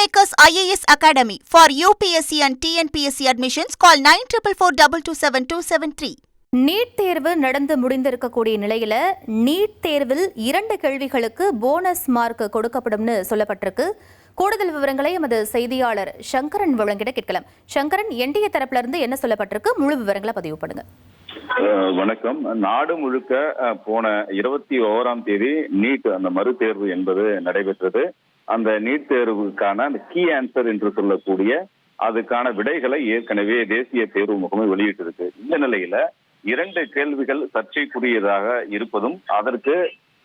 Kingmakers IAS Academy for UPSC and TNPSC admissions. Call 9442277273. NEET தேர்வு நடந்து முடிந்திருக்கக்கூடிய நிலையில NEET தேர்வில் 2 கேள்விகளுக்கு போனஸ் மார்க் கொடுக்கப்படும்னு சொல்லப்பட்டிருக்கு. கூடுதல் விவரங்களை எமது செய்தியாளர் சங்கரன் வழங்கிட கேட்கலாம். சங்கரன், என்டிஏ தரப்புல இருந்து என்ன சொல்லப்பட்டிருக்கு, முழு விவரங்களை பதிவு பண்ணுங்க. வணக்கம். நாடு முழுக்க போன 21ஆம் தேதி நீட் அந்த மறு தேர்வு என்பது நடைபெற்றது. அந்த நீட் தேர்வுக்கான அந்த கீ ஆன்சர் என்று சொல்லக்கூடிய அதுக்கான விடைகளை ஏற்கனவே தேசிய தேர்வு முகமை வெளியிட்டிருக்கு. இந்த நிலையில 2 கேள்விகள் சர்ச்சைக்குரியதாக இருப்பதும் அதற்கு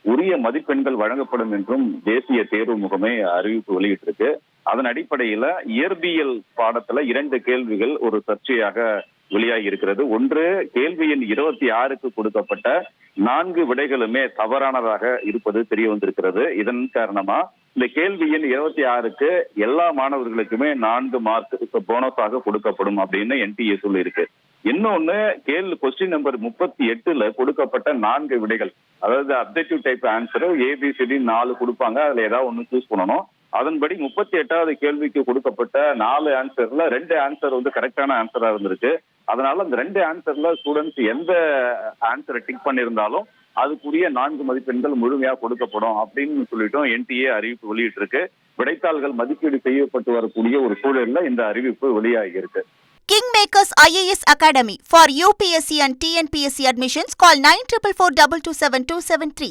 உரிய மதிப்பெண்கள் வழங்கப்படும் என்றும் தேசிய தேர்வு முகமை அறிவிப்பு வெளியிட்டிருக்கு. அதன் அடிப்படையில இயற்பியல் பாடத்துல 2 கேள்விகள் ஒரு சர்ச்சையாக வெளியாகி இருக்கிறது. ஒன்று, கேள்வி எண் 26க்கு கொடுக்கப்பட்ட 4 விடைகளுமே தவறானதாக இருப்பது தெரிய வந்திருக்கிறது. இதன் காரணமா இந்த கேள்வி எண் 26க்கு எல்லா மாணவர்களுக்குமே 4 மார்க் போனஸாக கொடுக்கப்படும் அப்படின்னு என்டிஏ சொல்லி இருக்கு. இன்னொன்னு, கொஸ்டின் நம்பர் 38ல கொடுக்கப்பட்ட 4 விடைகள், அதாவது அப்ஜெக்டிவ் டைப் ஆன்சர் ஏபிசிடி 4 கொடுப்பாங்க, அதுல ஏதாவது ஒண்ணு சூஸ் பண்ணணும். அதன்படி 38வது கேள்விக்கு கொடுக்கப்பட்ட 4 ஆன்சர்ல 2 ஆன்சர் கரெக்டான ஆன்சரா இருந்திருக்கு. அதனால அந்த 2 ஆன்சர்ல ஸ்டூடெண்ட்ஸ் எந்த ஆன்சரை டிக் பண்ணியிருந்தாலும் அதுக்குரிய 4 மதிப்பெண்கள் முழுமையா கொடுக்கப்படும் அப்படின்னு சொல்லிட்டும் என்டிஏ அறிவிப்பு வெளியிட்டு இருக்கு. விடைத்தாள்கள் மதிப்பீடு செய்யப்பட்டு வரக்கூடிய ஒரு சூழல்ல இந்த அறிவிப்பு வெளியாகி இருக்கு. Kingmakers IAS Academy for UPSC and TNPSC admissions. Call 9442277273.